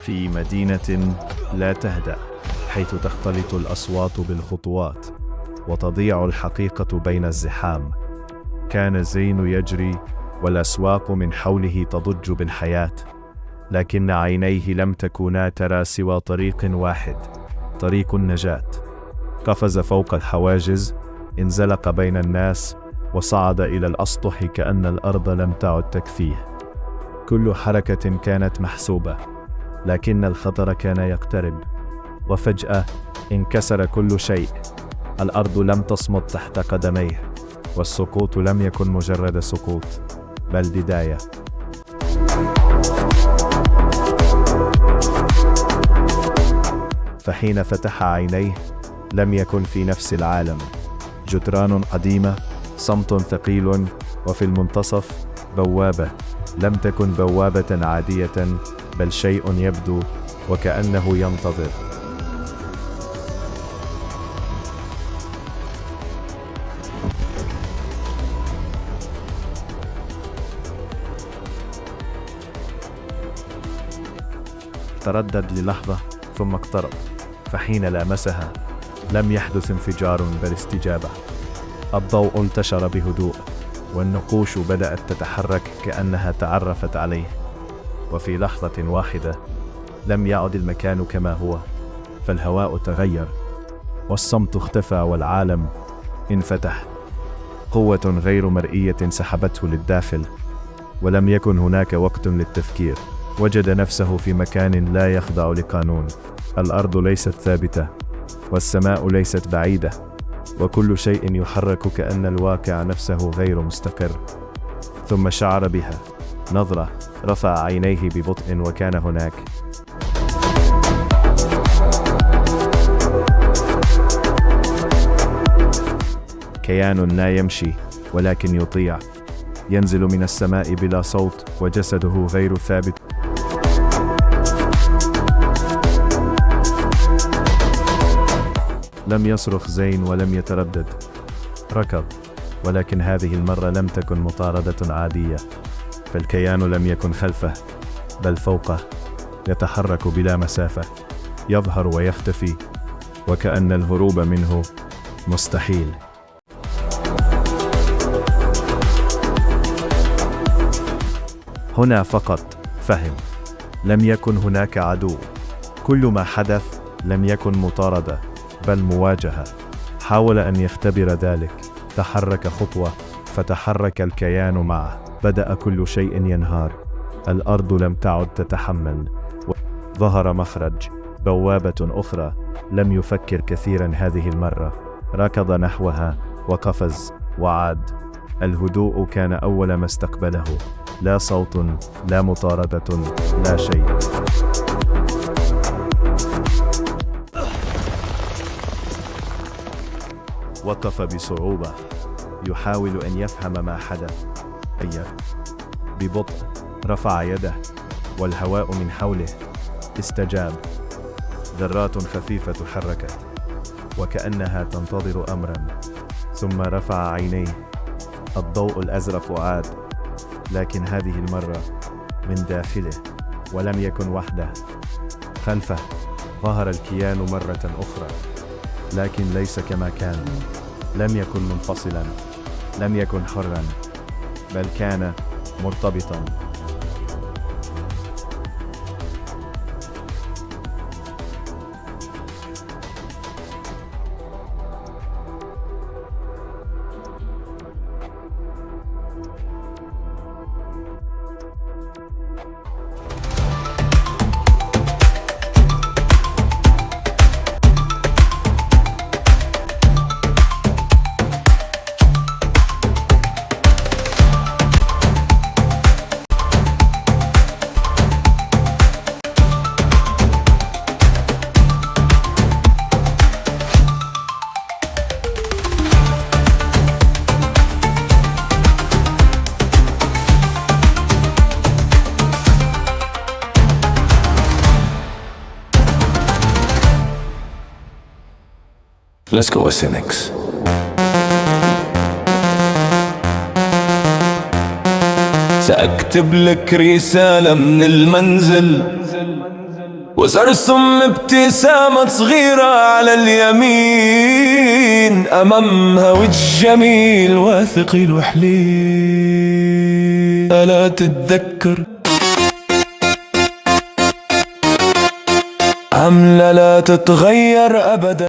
في مدينة لا تهدأ، حيث تختلط الأصوات بالخطوات وتضيع الحقيقة بين الزحام. كان الزين يجري والأسواق من حوله تضج بالحياة، لكن عينيه لم تكونا ترى سوى طريق واحد، طريق النجاة. قفز فوق الحواجز، انزلق بين الناس، وصعد إلى الأسطح كأن الأرض لم تعد تكفيه. كل حركة كانت محسوبة، لكن الخطر كان يقترب. وفجأة انكسر كل شيء. الأرض لم تصمد تحت قدميه، والسقوط لم يكن مجرد سقوط، بل بداية. فحين فتح عينيه لم يكن في نفس العالم. جدران قديمة، صمت ثقيل، وفي المنتصف بوابة. لم تكن بوابة عادية، بل شيء يبدو وكأنه ينتظر. تردد للحظة ثم اقترب، فحين لامسها لم يحدث انفجار بل استجابة. الضوء انتشر بهدوء، والنقوش بدأت تتحرك كأنها تعرفت عليه. وفي لحظة واحدة لم يعد المكان كما هو، فالهواء تغير، والصمت اختفى، والعالم انفتح. قوة غير مرئية سحبته للداخل، ولم يكن هناك وقت للتفكير. وجد نفسه في مكان لا يخضع لقانون. الأرض ليست ثابتة، والسماء ليست بعيدة، وكل شيء يحرك كأن الواقع نفسه غير مستقر. ثم شعر بها نظرة، رفع عينيه ببطء وكان هناك. كيان لا يمشي ولكن يطيع، ينزل من السماء بلا صوت، وجسده غير ثابت. لم يصرخ زين ولم يتردد. ركض، ولكن هذه المرة لم تكن مطاردة عادية، فالكيان لم يكن خلفه بل فوقه، يتحرك بلا مسافة، يظهر ويختفي، وكأن الهروب منه مستحيل. هنا فقط فهم، لم يكن هناك عدو. كل ما حدث لم يكن مطاردة بل مواجهة. حاول أن يختبر ذلك، تحرك خطوة فتحرك الكيان معه. بدأ كل شيء ينهار. الأرض لم تعد تتحمل. ظهر مخرج، بوابة أخرى. لم يفكر كثيرا هذه المرة، ركض نحوها وقفز وعاد. الهدوء كان أول ما استقبله، لا صوت، لا مطاردة، لا شيء. وقف بصعوبة، يحاول أن يفهم ما حدث. ببطء رفع يده، والهواء من حوله استجاب. ذرات خفيفة تحركت، وكأنها تنتظر أمرا. ثم رفع عينيه. الضوء الأزرق عاد، لكن هذه المرة من داخله، ولم يكن وحده. خلفه ظهر الكيان مرة أخرى، لكن ليس كما كان. لم يكن منفصلا، لم يكن حرا، بل كان مرتبطا. Let's go with Cynics. سأكتب لك رسالة من المنزل، وسأرسم ابتسامة صغيرة على اليمين، أمامها وجه جميل وثقيل وحليل. ألا تتذكر عملة لا تتغير أبدا؟